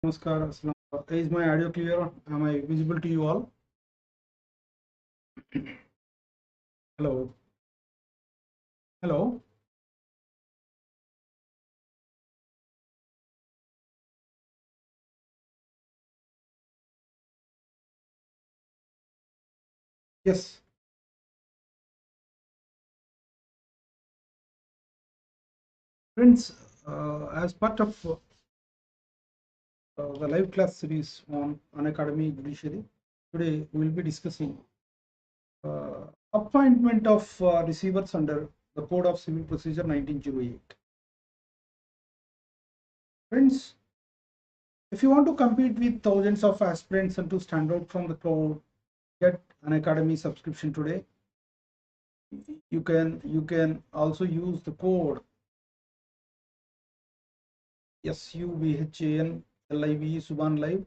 Namaskar. Is my audio clear? Am I visible to you all? Hello. Hello. Yes. Friends, as part of the live class series on Unacademy Judiciary, today we will be discussing appointment of receivers under the Code of Civil Procedure 1908. Friends, if you want to compete with thousands of aspirants and to stand out from the crowd, get Unacademy subscription today. You can also use the code SUBHANLIVE SUBHANLIVE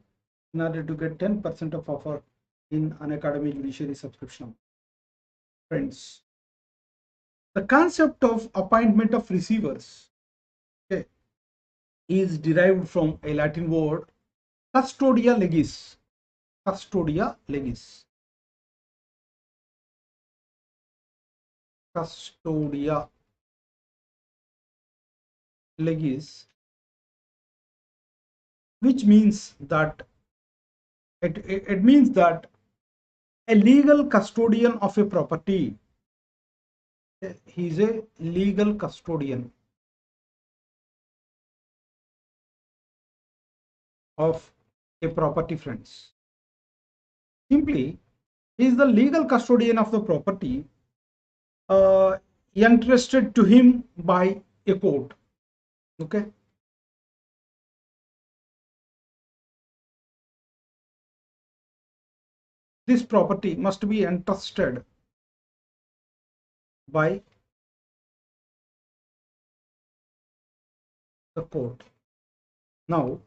in order to get 10% of offer in Unacademy Judiciary subscription. Friends, the concept of appointment of receivers, okay, is derived from a Latin word custodia legis. Custodia legis. Custodia legis, which means that it means that a legal custodian of a property. He is a legal custodian of a property, friends. Simply, he is the legal custodian of the property entrusted to him by a court. Okay. This property must be entrusted by the court. Now,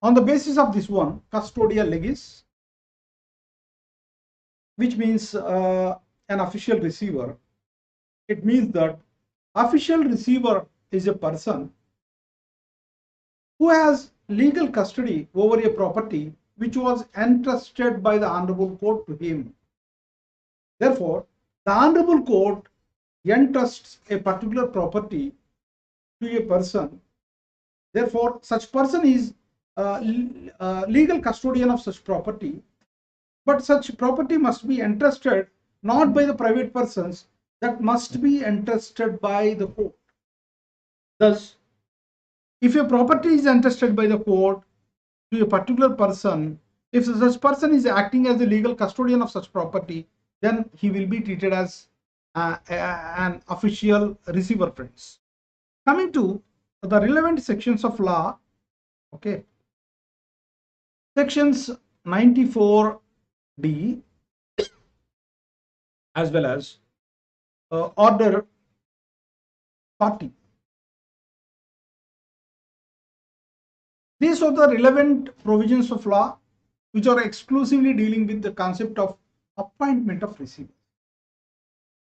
on the basis of this one, custodia legis, which means an official receiver, it means that official receiver is a person who has legal custody over a property which was entrusted by the honorable court to him. Therefore, the honorable court entrusts a particular property to a person. Therefore, such person is legal custodian of such property, but such property must be entrusted not by the private persons, that must be entrusted by the court. Thus, if a property is entrusted by the court to a particular person, if such person is acting as the legal custodian of such property, then he will be treated as an official receiver, friends. Coming to the relevant sections of law, okay, sections 94D as well as order 40. These are the relevant provisions of law which are exclusively dealing with the concept of appointment of receiver.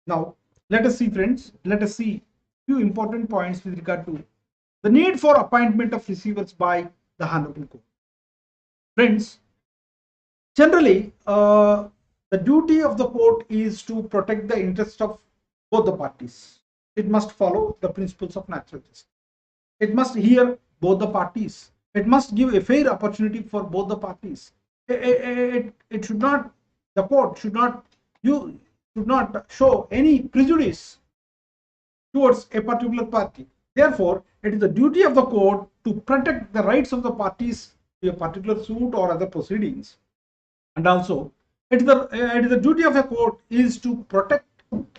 Now, let us see, friends, let us see few important points with regard to the need for appointment of receivers by the honorable court. Friends, generally, the duty of the court is to protect the interest of both the parties. It must follow the principles of natural justice. It must hear both the parties. It must give a fair opportunity for both the parties. It should not, the court should not, you should not show any prejudice towards a particular party. Therefore, it is the duty of the court to protect the rights of the parties to a particular suit or other proceedings. And also, it is the duty of a court is to protect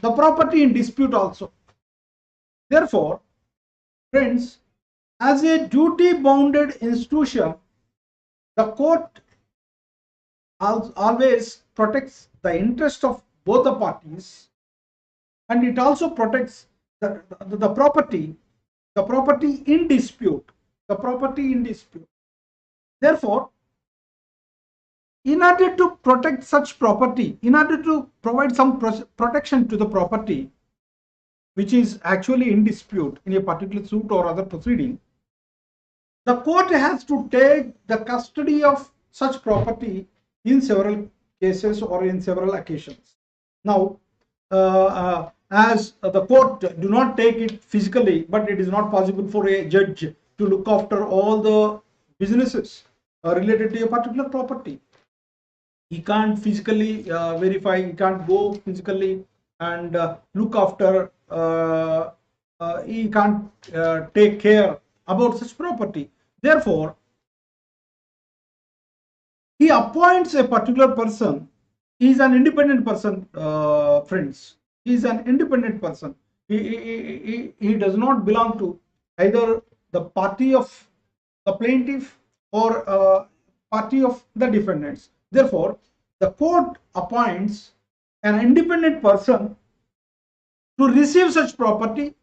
the property in dispute also. Therefore, friends, as a duty bounded institution, the court always protects the interest of both the parties, and it also protects the property in dispute, Therefore, in order to protect such property, in order to provide some protection to the property which is actually in dispute in a particular suit or other proceeding, the court has to take the custody of such property in several cases or in several occasions. Now, as the court do not take it physically, but it is not possible for a judge to look after all the businesses related to a particular property. He can't physically verify, he can't go physically and look after, he can't take care about such property. Therefore, he appoints a particular person. He is an independent person, friends. He is an independent person. He does not belong to either the party of the plaintiff or party of the defendants. Therefore, the court appoints an independent person to receive such property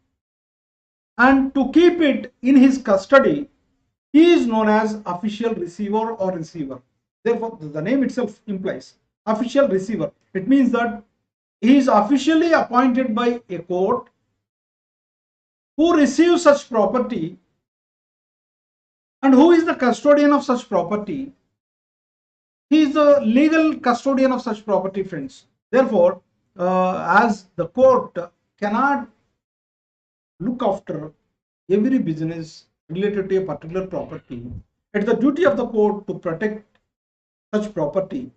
and to keep it in his custody. He is known as official receiver or receiver. Therefore, the name itself implies official receiver. It means that he is officially appointed by a court who receives such property. And who is the custodian of such property? He is the legal custodian of such property, friends. Therefore, as the court cannot look after every business related to a particular property, it's the duty of the court to protect such property.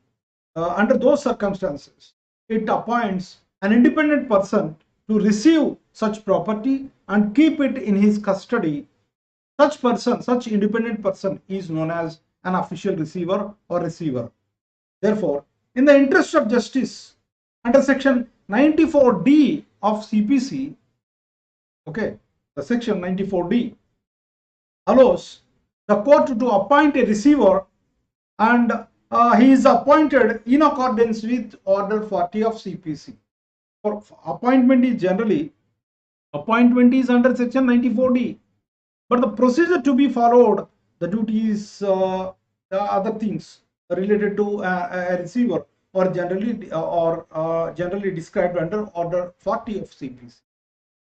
Under those circumstances, it appoints an independent person to receive such property and keep it in his custody. Such person, such independent person is known as an official receiver or receiver. Therefore, in the interest of justice, under section 94D of C.P.C, okay, the section 94D allows the court to appoint a receiver, and he is appointed in accordance with order 40 of C.P.C. For appointment is under section 94D, but the procedure to be followed, the duties, the other things related to a receiver or generally described under order 40 of C.P.C.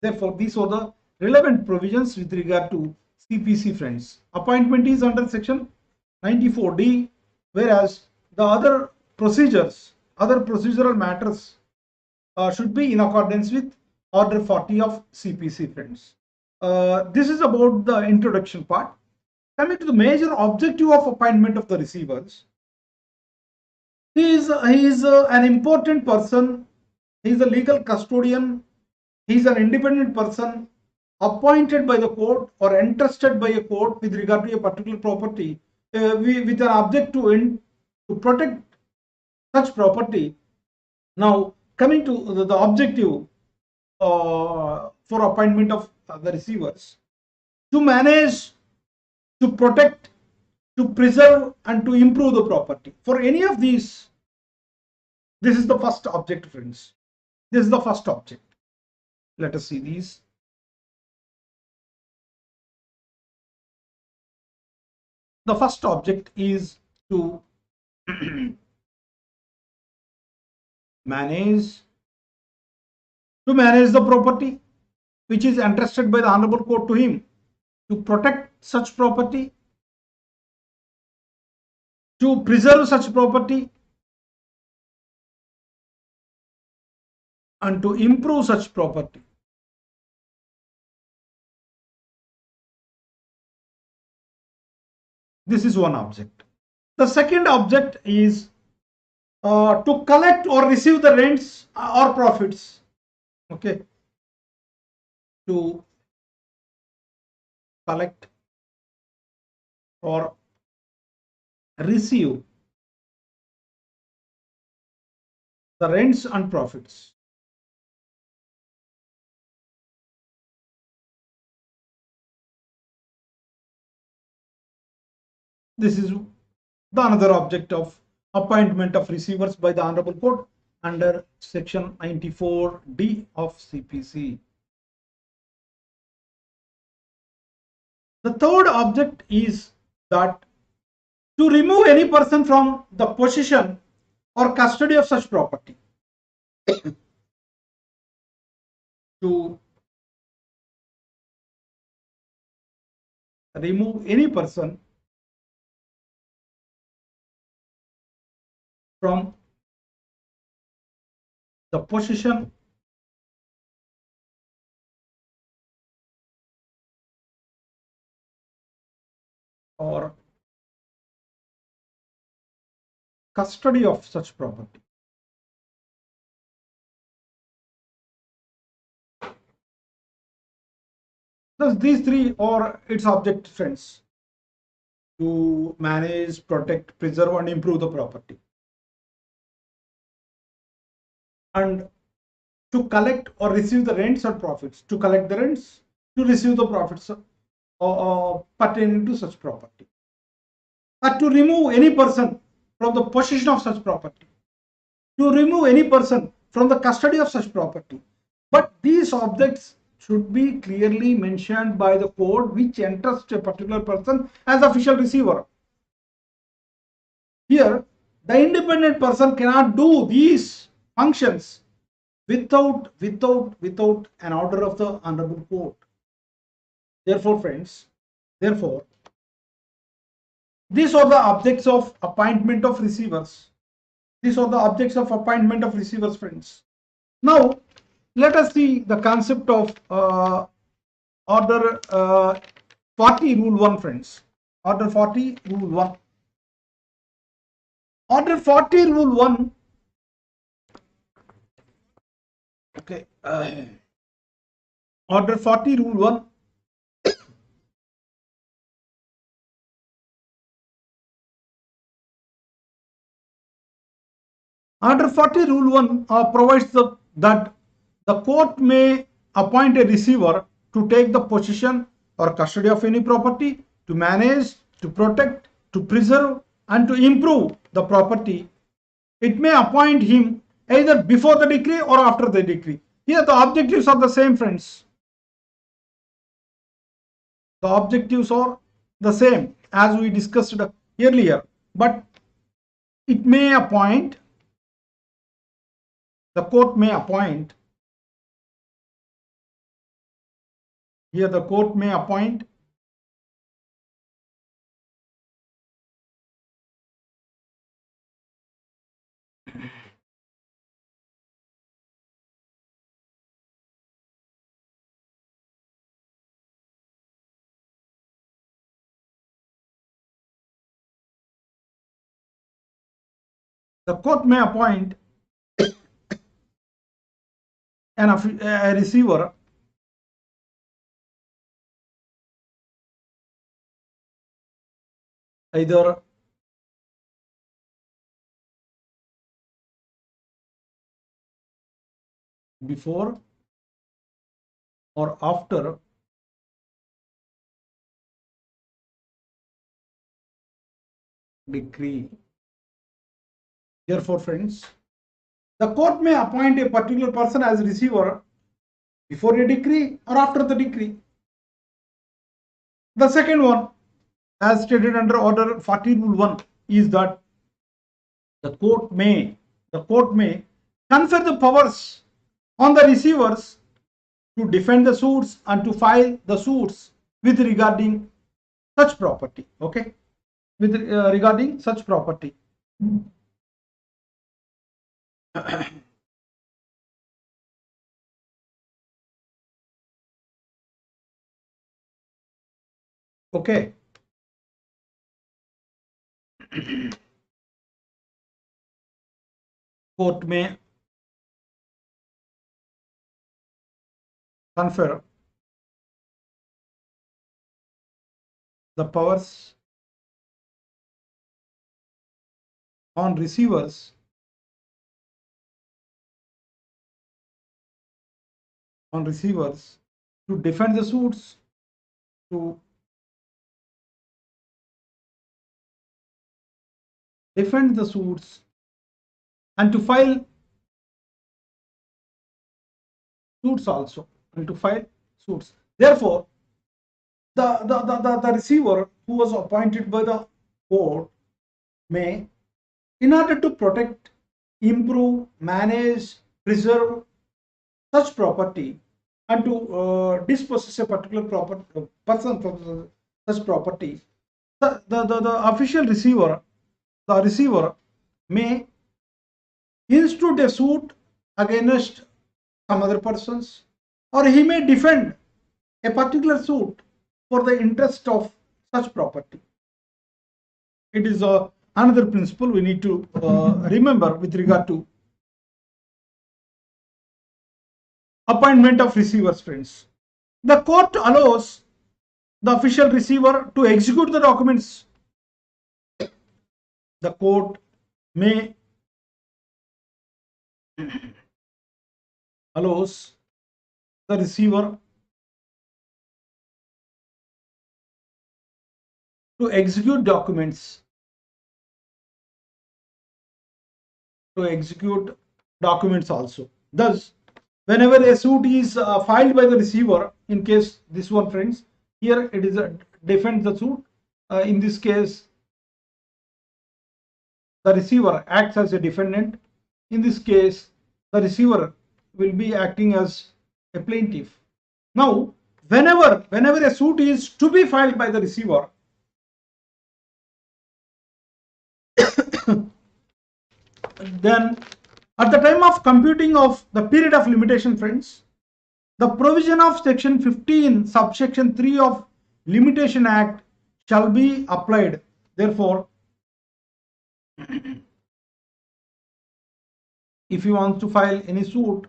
Therefore, these are the relevant provisions with regard to C.P.C, friends. Appointment is under section 94D, whereas the other procedures, other procedural matters should be in accordance with order 40 of C.P.C, friends. This is about the introduction part. Coming to the major objective of appointment of the receivers, he is an important person. He is a legal custodian. He is an independent person appointed by the court or entrusted by a court with regard to a particular property, with an object to protect such property. Now, coming to the objective for appointment of the receivers: to manage, to protect, to preserve, and to improve the property. For any of these, this is the first object, friends. This is the first object. Let us see these. The first object is to manage the property which is entrusted by the honorable court to him, to protect such property, to preserve such property, and to improve such property. This is one object. The second object is to collect or receive the rents or profits. Okay. To collect or receive the rents and profits. This is the another object of appointment of receivers by the honorable court under section 94D of C.P.C. The third object is that to remove any person from the possession or custody of such property. To remove any person from the possession or custody of such property. Thus, these three are its objectives, friends: to manage, protect, preserve, and improve the property, and to collect or receive the rents or profits, to collect the rents, to receive the profits pertaining to such property, or to remove any person from the possession of such property, to remove any person from the custody of such property. But these objects should be clearly mentioned by the code which entrusts a particular person as official receiver. Here, the independent person cannot do these functions without an order of the honorable court. Therefore, friends, therefore, these are the objects of appointment of receivers. These are the objects of appointment of receivers, friends. Now, let us see the concept of order 40 rule 1, friends. Order 40 rule 1. Order 40 rule 1. Okay. Order 40 rule 1. Order 40 rule 1 provides that the court may appoint a receiver to take the possession or custody of any property, to manage, to protect, to preserve, and to improve the property. It may appoint him either before the decree or after the decree. Here the objectives are the same, friends. The objectives are the same as we discussed earlier, but it may appoint, the court may appoint, here the court may appoint a receiver either before or after decree. Therefore, friends, the court may appoint a particular person as receiver before a decree or after the decree. The second one, as stated under order 40 rule 1, is that the court may confer the powers on the receivers to defend the suits and to file the suits with regarding such property. Okay, with regarding such property. Okay. Court may confer the powers on receivers to defend the suits, to defend the suits and to file suits also, and to file suits. Therefore, the receiver who was appointed by the court may, in order to protect, improve, manage, preserve such property and to dispossess a particular person from such property, the official receiver, the receiver may institute a suit against some other persons, or he may defend a particular suit for the interest of such property. It is another principle we need to remember with regard to appointment of receivers, friends. The court allows the official receiver to execute the documents. The court may allows the receiver to execute documents, also. Thus, whenever a suit is filed by the receiver, in case this one, friends, here it is defends the suit. In this case, the receiver acts as a defendant. In this case, the receiver will be acting as a plaintiff. Now, whenever a suit is to be filed by the receiver, then at the time of computing of the period of limitation, friends, the provision of section 15 subsection 3 of Limitation Act shall be applied. Therefore, if you want to file any suit,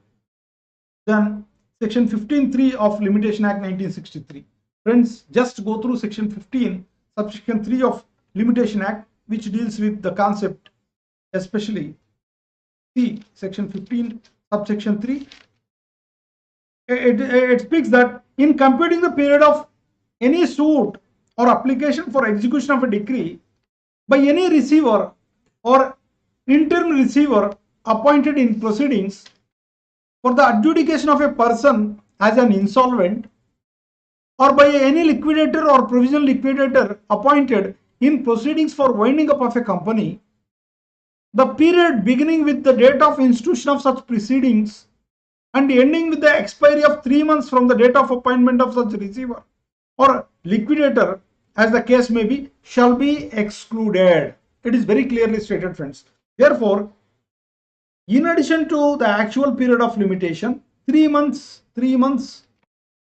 then section 15(3) of Limitation Act 1963. Friends, just go through section 15 subsection 3 of Limitation Act, which deals with the concept, especially see section 15 subsection 3. It speaks that in computing the period of any suit or application for execution of a decree by any receiver or interim receiver appointed in proceedings for the adjudication of a person as an insolvent, or by any liquidator or provisional liquidator appointed in proceedings for winding up of a company, the period beginning with the date of institution of such proceedings and ending with the expiry of 3 months from the date of appointment of such receiver or liquidator, as the case may be, shall be excluded. It is very clearly stated, friends. Therefore, in addition to the actual period of limitation, 3 months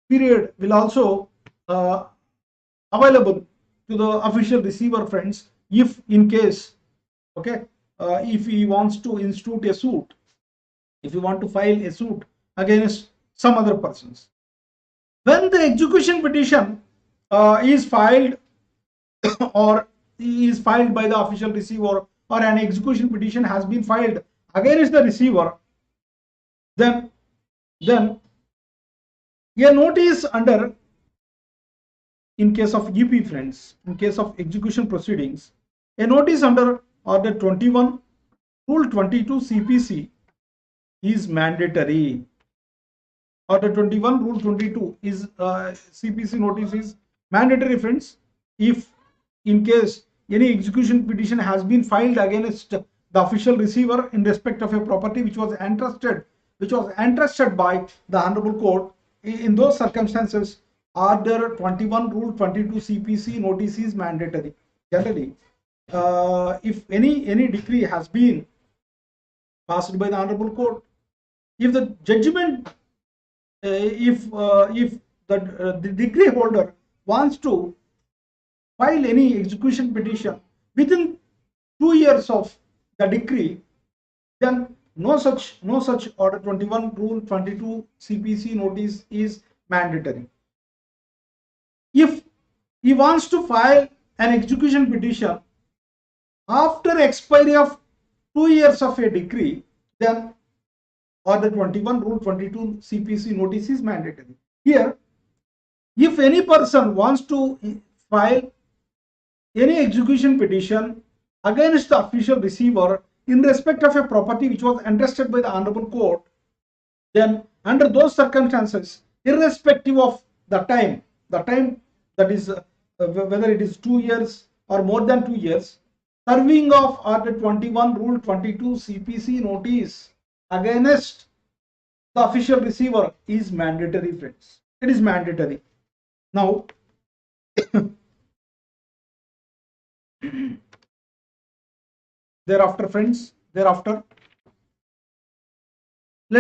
period will also available to the official receiver, friends, if in case, okay, if he wants to institute a suit, if you want to file a suit against some other persons. When the execution petition is filed or is filed by the official receiver, or an execution petition has been filed against the receiver, then a notice under, in case of EP, friends, in case of execution proceedings, a notice under Order 21, Rule 22 C.P.C is mandatory. Order 21, Rule 22 is C.P.C notice is mandatory, friends. If in case any execution petition has been filed against the official receiver in respect of a property which was entrusted by the Honorable Court, in those circumstances, Order 21, Rule 22 C.P.C notice is mandatory. Generally, if any decree has been passed by the Honorable Court, if the judgment, if the decree holder wants to file any execution petition within 2 years of the decree, then no such Order 21, Rule 22 C.P.C notice is mandatory. If he wants to file an execution petition after expiry of 2 years of a decree, then Order 21, Rule 22 C.P.C notice is mandatory. Here, if any person wants to file any execution petition against the official receiver in respect of a property which was entrusted by the Honorable Court, then under those circumstances, irrespective of the time that is whether it is 2 years or more than 2 years, serving of Order 21, Rule 22 C.P.C notice against the official receiver is mandatory, friends. It is mandatory. Now, Thereafter, friends, let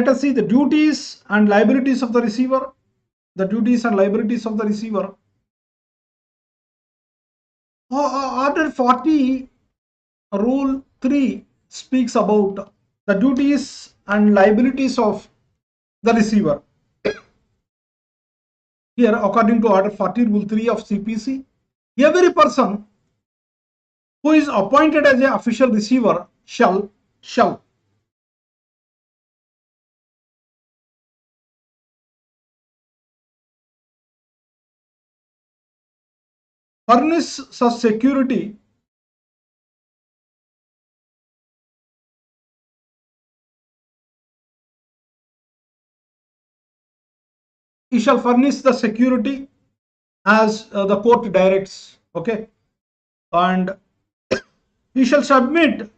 us see the duties and liabilities of the receiver. The duties and liabilities of the receiver. Order 40 Rule 3 speaks about the duties and liabilities of the receiver. Here, according to Order 40 Rule 3 of C.P.C, every person who is appointed as an official receiver shall furnish such security he shall furnish the security as the court directs, okay, and he shall submit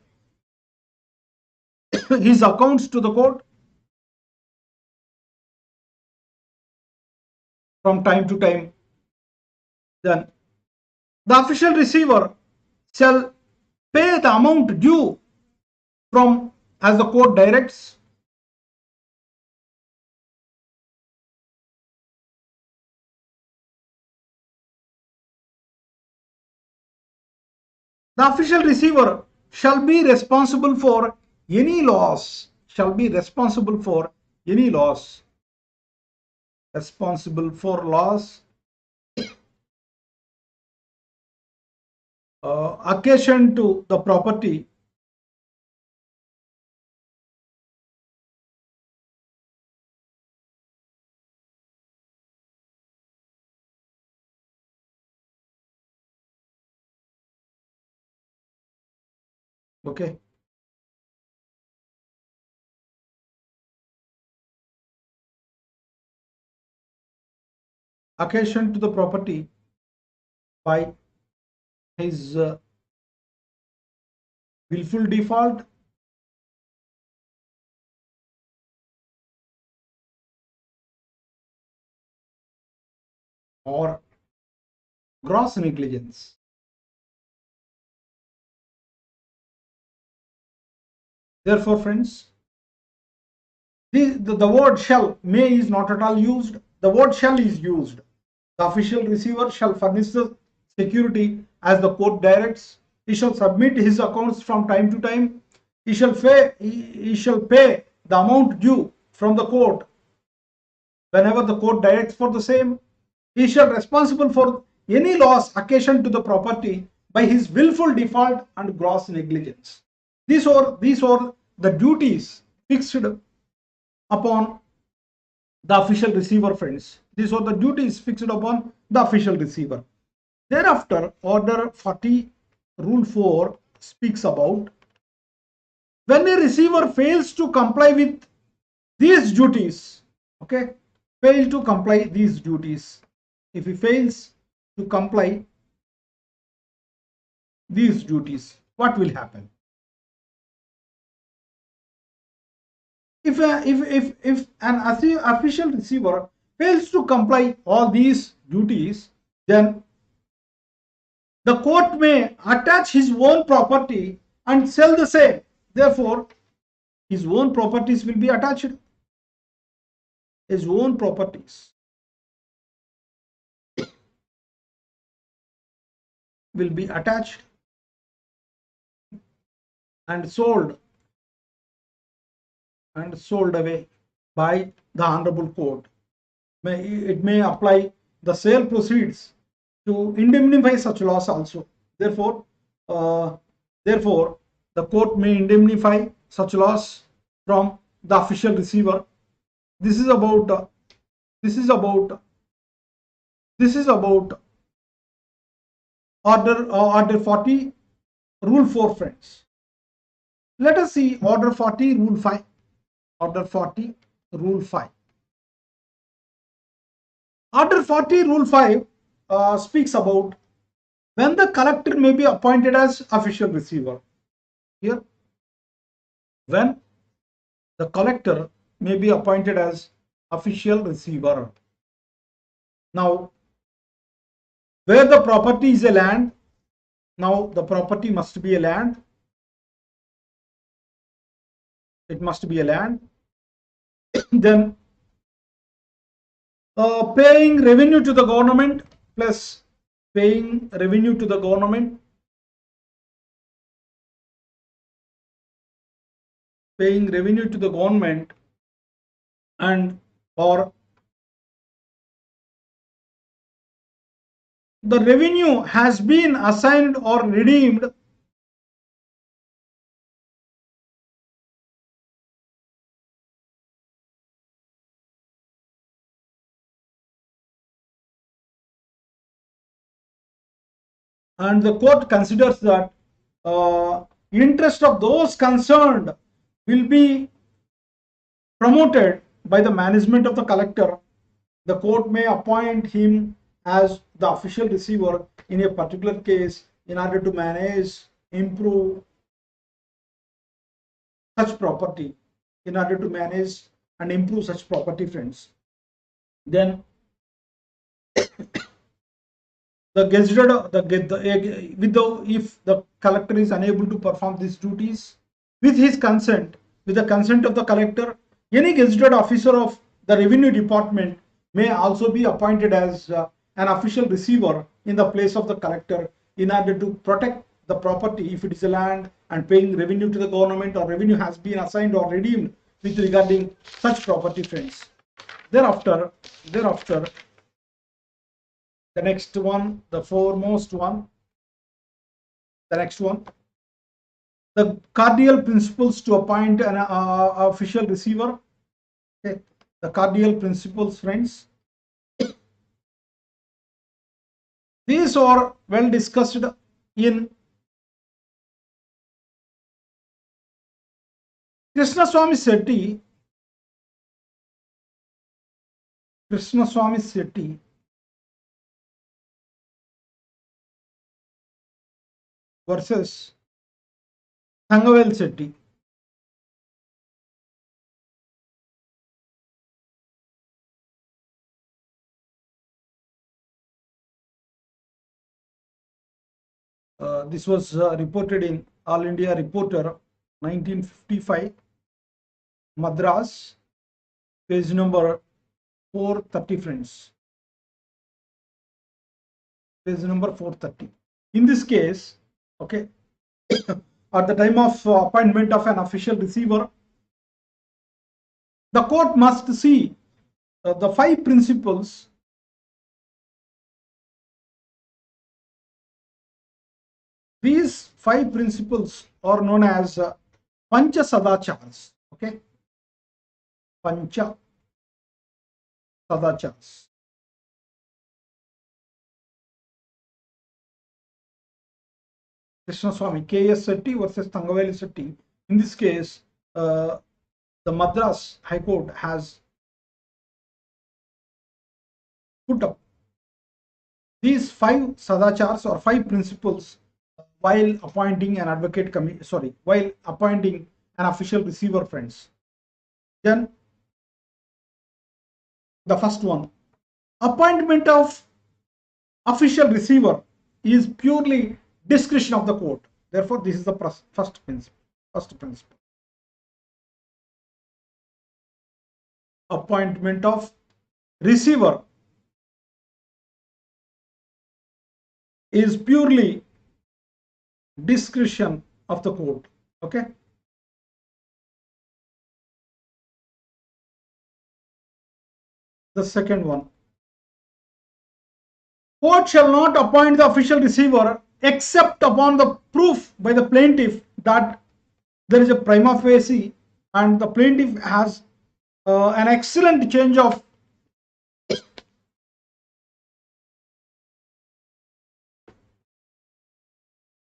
his accounts to the court from time to time. Then the official receiver shall pay the amount due from as the court directs. The official receiver shall be responsible for any loss, occasion to the property okay. Occasion to the property by his willful default or gross negligence. Therefore, friends, the word shall, may is not at all used. The word shall is used. The official receiver shall furnish the security as the court directs. He shall submit his accounts from time to time. He shall pay the amount due from the court whenever the court directs for the same. He shall be responsible for any loss occasioned to the property by his willful default and gross negligence. These are the duties fixed upon the official receiver, friends. These are the duties fixed upon the official receiver. Thereafter, Order 40 Rule 4 speaks about when a receiver fails to comply with these duties, okay, fail to comply these duties. If he fails to comply these duties, what will happen? If an official receiver fails to comply all these duties, then the court may attach his own property and sell the same. Therefore, his own properties will be attached. His own properties will be attached and sold away by the honorable court. It may apply the sale proceeds to indemnify such loss also. Therefore, the court may indemnify such loss from the official receiver. This is about order 40 Rule 4, friends. Let us see Order 40 Rule 5. Order 40 Rule 5. Order 40 Rule 5 speaks about when the collector may be appointed as official receiver. Here, when the collector may be appointed as official receiver. Now, where the property is a land, Now the property must be a land. It must be a land. Then paying revenue to the government plus paying revenue to the government, paying revenue to the government, and or the revenue has been assigned or redeemed and the court considers that interest of those concerned will be promoted by the management of the collector, the court may appoint him as the official receiver in a particular case in order to manage, improve such property, in order to manage and improve such property, friends. Then the gazetted, if the collector is unable to perform these duties with his consent, with the consent of the collector, any gazetted officer of the revenue department may also be appointed as an official receiver in the place of the collector in order to protect the property if it is a land and paying revenue to the government, or revenue has been assigned or redeemed with regarding such property, friends. Thereafter, the next one, the foremost one, the next one, the cardinal principles to appoint an official receiver. Okay. The cardinal principles, friends. These are well discussed in Krishnaswamy Sethi versus Thangavel Sethi. This was reported in All India Reporter 1955, Madras, page number 430, friends. Page number 430. In this case, okay, at the time of appointment of an official receiver, the court must see the 5 principles These 5 principles are known as Pancha Sadachars. Okay, Pancha Sadachars. Krishnaswamy, K.S. Sethi versus Thangaveli Sethi. In this case, the Madras High Court has put up these 5 Sadachars or 5 principles while appointing an advocate while appointing an official receiver, friends. Then the first one, appointment of official receiver is purely discretion of the court. Therefore, this is the first principle. Appointment of receiver is purely discretion of the court. Okay. The second one, court shall not appoint the official receiver except upon the proof by the plaintiff that there is a prima facie and the plaintiff has an excellent change of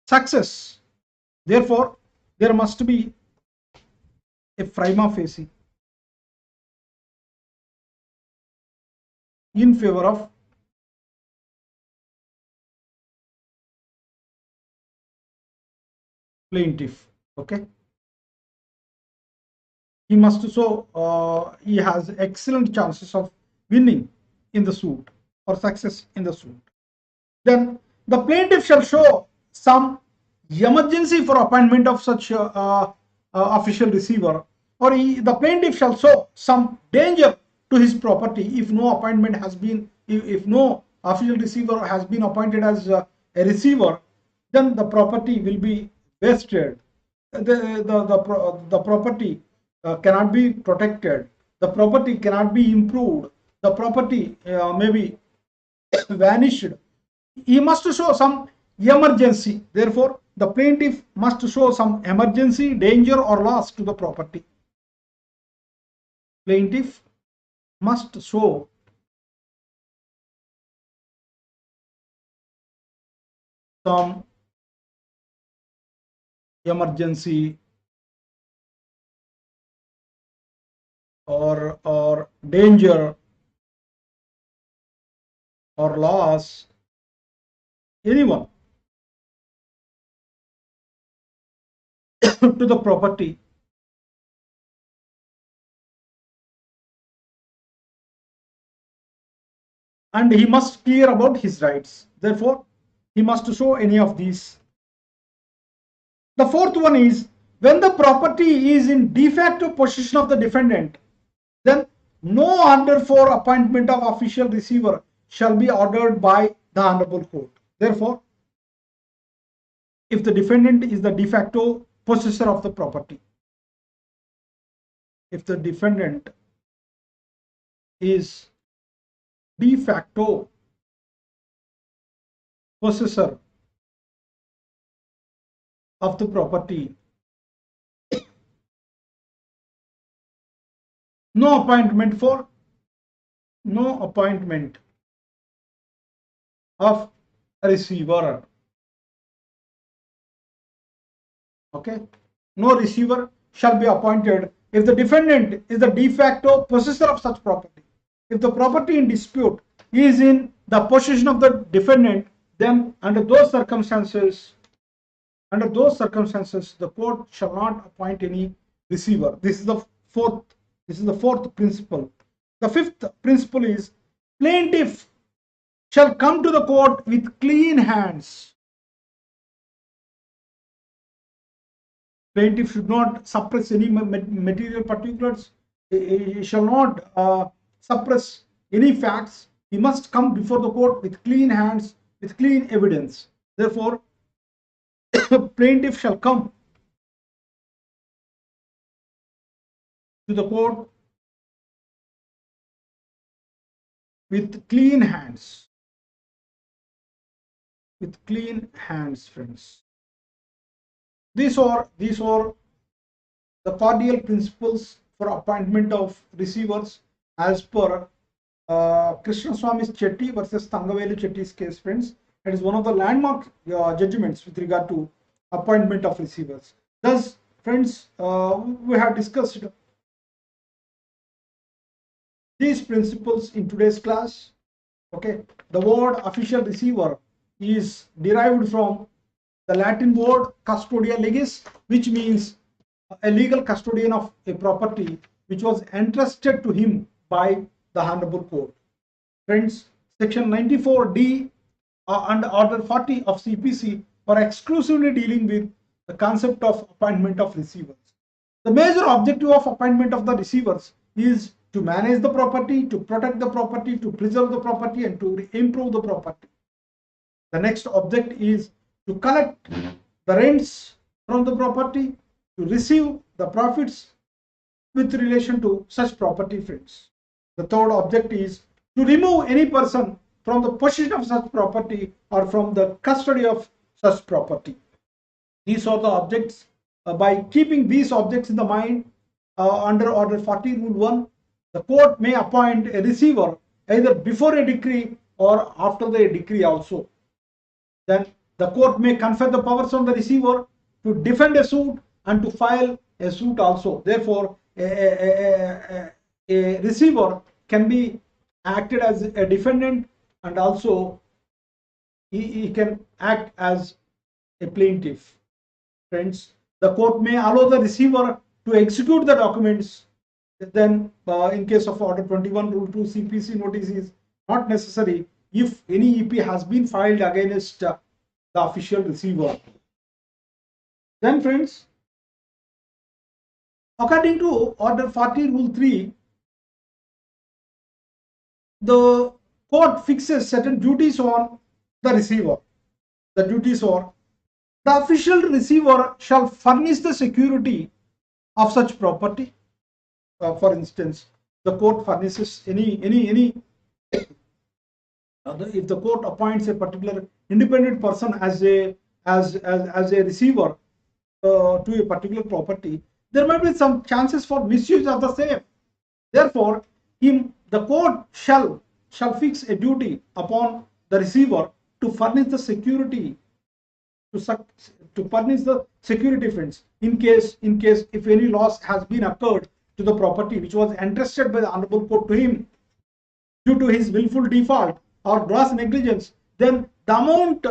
success. Therefore, there must be a prima facie in favor of plaintiff. Okay, he must show he has excellent chances of winning in the suit or success in the suit. Then the plaintiff shall show some emergency for appointment of such official receiver, or the plaintiff shall show some danger to his property if no appointment has been, if no official receiver has been appointed as a receiver, then the property will be wasted. The property cannot be protected. The property cannot be improved. The property may be vanished. He must show some emergency. Therefore, the plaintiff must show some emergency, danger, or loss to the property. Plaintiff must show some emergency or danger or loss, anyone, to the property and he must clear about his rights. Therefore, he must show any of these. The fourth one is, when the property is in de facto possession of the defendant, then no order for appointment of official receiver shall be ordered by the honorable court. Therefore, if the defendant is the de facto possessor of the property, if the defendant is de facto possessor of the property, no appointment of a receiver. Okay, no receiver shall be appointed if the defendant is the de facto possessor of such property. If the property in dispute is in the possession of the defendant, then under those circumstances, the court shall not appoint any receiver. This is the fourth principle. The fifth principle is, plaintiff shall come to the court with clean hands. Plaintiff should not suppress any material particulars. He shall not suppress any facts. He must come before the court with clean hands, with clean evidence. Therefore, plaintiff shall come to the court with clean hands. With clean hands, friends. These are the cordial principles for appointment of receivers as per Krishnaswamy Chetty versus Thangavelu Chetty's case, friends. It is one of the landmark judgments with regard to appointment of receivers. Thus, friends, we have discussed these principles in today's class. Okay, the word official receiver is derived from the Latin word custodia legis, which means a legal custodian of a property which was entrusted to him by the honorable court. Friends, section 94D and order 40 of C.P.C are exclusively dealing with the concept of appointment of receivers. The major objective of appointment of the receivers is to manage the property, to protect the property, to preserve the property, and to improve the property. The next object is to collect the rents from the property, to receive the profits with relation to such property, friends. The third object is to remove any person from the possession of such property or from the custody of such property. These are the objects. By keeping these objects in the mind, under order 40 rule 1, the court may appoint a receiver either before a decree or after the decree also. Then the court may confer the powers on the receiver to defend a suit and to file a suit also. Therefore, a receiver can be acted as a defendant, and also he can act as a plaintiff. Friends, the court may allow the receiver to execute the documents. Then in case of order 21 rule 2, C.P.C notice is not necessary if any EP has been filed against the the official receiver. Then friends, according to Order 40 Rule 3, the court fixes certain duties on the receiver. The duties are: the official receiver shall furnish the security of such property. For instance, the court furnishes if the court appoints a particular independent person as a receiver to a particular property, there might be some chances for misuse of the same. Therefore, the court shall fix a duty upon the receiver to furnish the security, to furnish the security funds in case if any loss has been occurred to the property which was entrusted by the honorable court to him due to his willful default or gross negligence, then the amount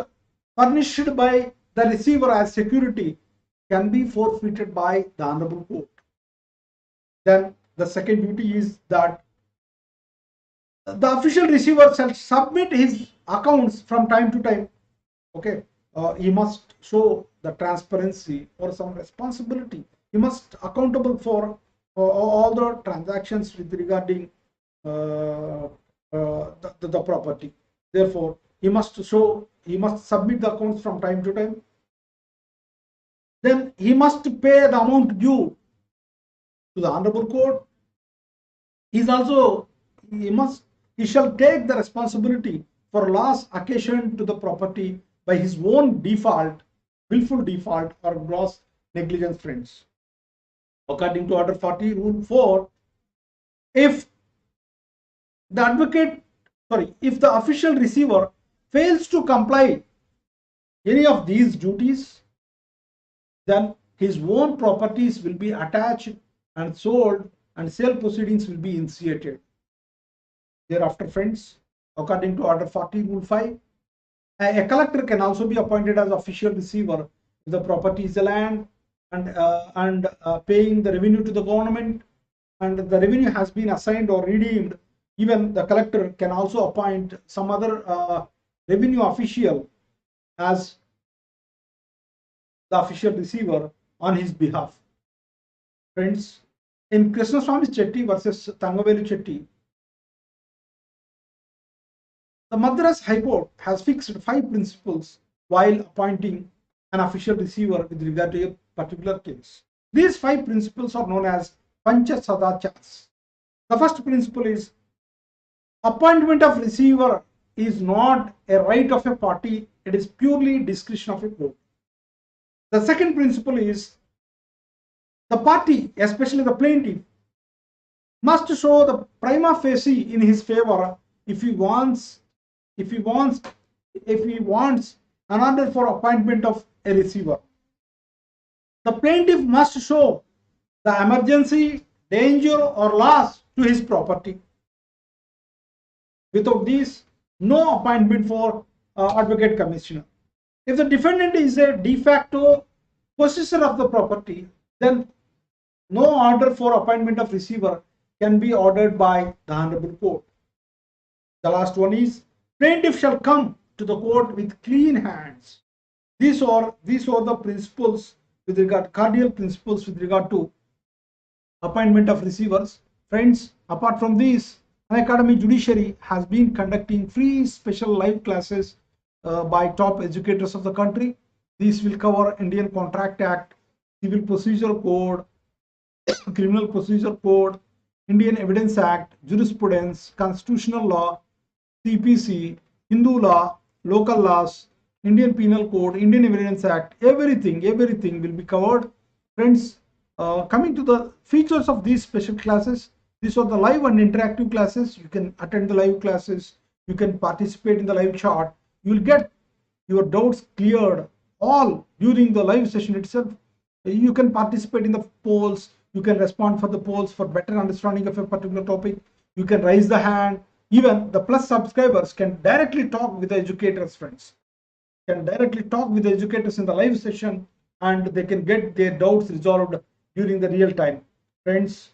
furnished by the receiver as security can be forfeited by the honorable court. Then the second duty is that the official receiver shall submit his accounts from time to time. Okay, he must show the transparency or some responsibility. He must accountable for all the transactions with regarding the property. Therefore, he must submit the accounts from time to time. Then he must pay the amount due to the honorable court. He shall take the responsibility for loss occasioned to the property by his own default, willful default, or gross negligence, friends. According to Order 40 Rule 4, if the official receiver fails to comply any of these duties, then his own properties will be attached and sold, and sale proceedings will be initiated. Thereafter, friends, according to Order 40 Rule 5, a collector can also be appointed as official receiver if the property is a land and paying the revenue to the government, and the revenue has been assigned or redeemed. Even the collector can also appoint some other revenue official as the official receiver on his behalf. Friends, in Krishnaswamy Chetty versus Thangavelu Chetty, the Madras High Court has fixed 5 principles while appointing an official receiver with regard to a particular case. These 5 principles are known as Pancha Sadachars. The first principle is appointment of receiver is not a right of a party, it is purely discretion of a court. The second principle is the party, especially the plaintiff, must show the prima facie in his favor if he wants an order for appointment of a receiver. The plaintiff must show the emergency, danger, or loss to his property. Without this, no appointment for advocate commissioner. If the defendant is a de facto possessor of the property, then no order for appointment of receiver can be ordered by the honorable court. The last one is plaintiff shall come to the court with clean hands. These are the principles with regard, cardinal principles with regard to appointment of receivers. Friends, apart from these, Unacademy Judiciary has been conducting free special live classes by top educators of the country. These will cover Indian Contract Act, Civil Procedure Code, Criminal Procedure Code, Indian Evidence Act, Jurisprudence, Constitutional Law, C.P.C, Hindu law, local laws, Indian Penal Code, Indian Evidence Act, everything will be covered. Friends, coming to the features of these special classes, these are the live and interactive classes. You can attend the live classes, you can participate in the live chat, you will get your doubts cleared all during the live session itself. You can participate in the polls, you can respond for the polls for better understanding of a particular topic, you can raise the hand. Even the plus subscribers can directly talk with the educators, friends, can directly talk with the educators in the live session, and they can get their doubts resolved during the real time. Friends,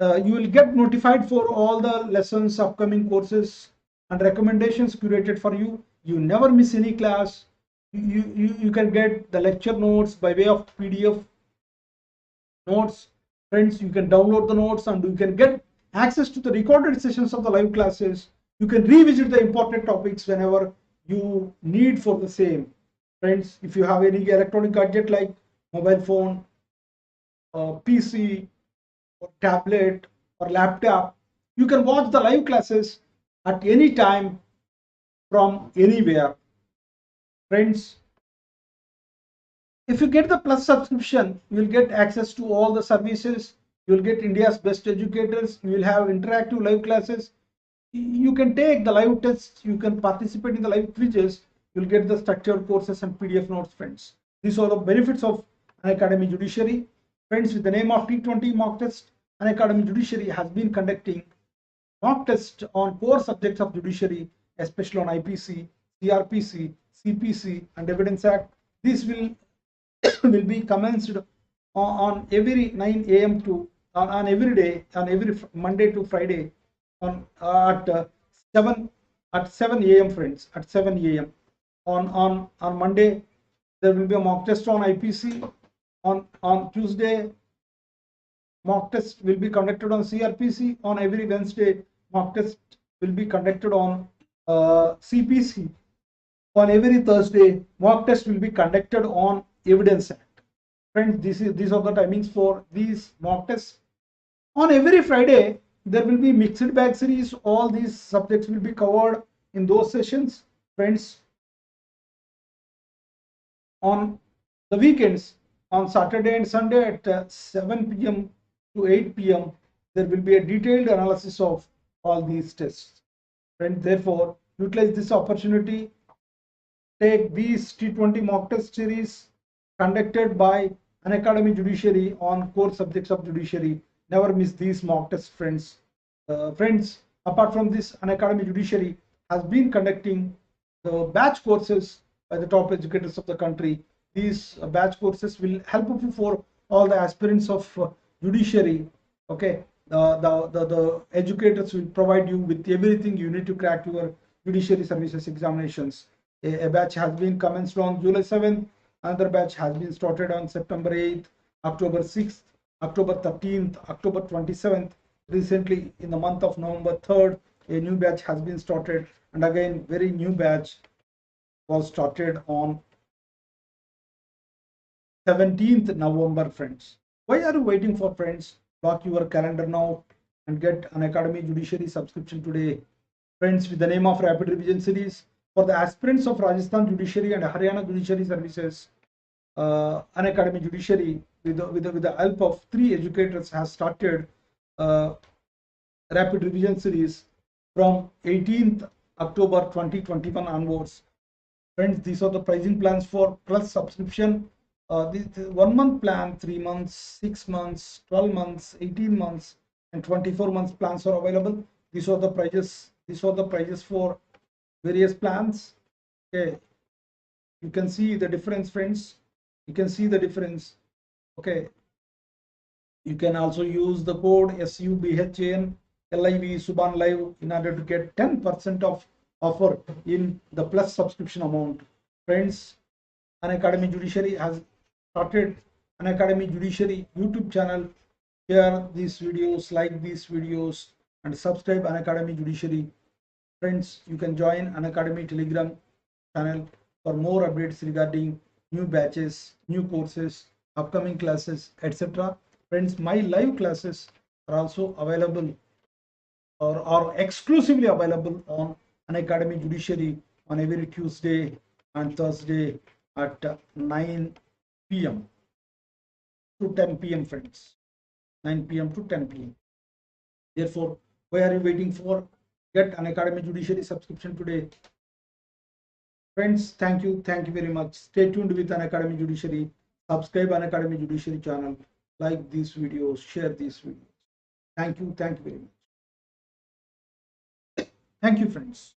you will get notified for all the lessons, upcoming courses, and recommendations curated for you. You never miss any class. You can get the lecture notes by way of PDF notes. Friends, you can download the notes and you can get access to the recorded sessions of the live classes. You can revisit the important topics whenever you need for the same. Friends, if you have any electronic gadget like mobile phone, PC, or tablet or laptop, you can watch the live classes at any time from anywhere. Friends, if you get the plus subscription, you will get access to all the services. You will get India's best educators. You will have interactive live classes. You can take the live tests. You can participate in the live quizzes. You will get the structured courses and PDF notes, friends. These are the benefits of Unacademy Judiciary. Friends, with the name of T20 mock test, Unacademy Judiciary has been conducting mock test on core subjects of judiciary, especially on IPC, CRPC, CPC, and Evidence Act. This will will be commenced on every 9 a.m. to on every day, on every Monday to Friday, on at 7 a.m. friends, at 7 a.m. On Monday there will be a mock test on IPC. On Tuesday mock test will be conducted on CRPC. On every Wednesday mock test will be conducted on C.P.C. On every Thursday mock test will be conducted on Evidence Act. Friends, these are the timings for these mock tests. On every Friday there will be mixed bag series. All these subjects will be covered in those sessions. Friends, on the weekends, on Saturday and Sunday at 7 p.m. to 8 p.m. there will be a detailed analysis of all these tests. Friends, therefore utilize this opportunity. Take these T20 mock test series conducted by Unacademy Judiciary on core subjects of judiciary. Never miss these mock tests, friends. Friends, apart from this, Unacademy Judiciary has been conducting the batch courses by the top educators of the country. These batch courses will help you for all the aspirants of judiciary. Okay, the educators will provide you with everything you need to crack your judiciary services examinations. A batch has been commenced on July 7th. Another batch has been started on September 8th, October 6th, October 13th, October 27th. Recently, in the month of November 3rd, a new batch has been started, and again, very new batch was started on 17th November, friends. Why are you waiting for, friends? Block your calendar now and get Unacademy Judiciary subscription today. Friends, with the name of Rapid Revision Series for the aspirants of Rajasthan Judiciary and Haryana Judiciary Services, Unacademy Judiciary, with the help of 3 educators, has started Rapid Revision Series from 18th October 2021 onwards. Friends, these are the pricing plans for plus subscription. The 1 month plan, 3 months, 6 months, 12 months, 18 months, and 24 months plans are available. These are the prices. These are the prices for various plans. Okay, you can see the difference, friends. You can see the difference. Okay, you can also use the code SUBHANLIVE SUBHANLIVE in order to get 10% of offer in the plus subscription amount. Friends, Unacademy Judiciary has started Unacademy Judiciary YouTube channel. Share these videos, like these videos, and subscribe Unacademy Judiciary. Friends, you can join Unacademy Telegram channel for more updates regarding new batches, new courses, upcoming classes, etc. Friends, my live classes are also available or are exclusively available on Unacademy Judiciary on every Tuesday and Thursday at 9 p.m. to 10 p.m. friends. 9 p.m. to 10 p.m. Therefore, why are you waiting for? Get Unacademy Judiciary subscription today. Friends, thank you very much. Stay tuned with Unacademy Judiciary. Subscribe Unacademy Judiciary channel. Like these videos, share these videos. Thank you very much. Thank you, friends.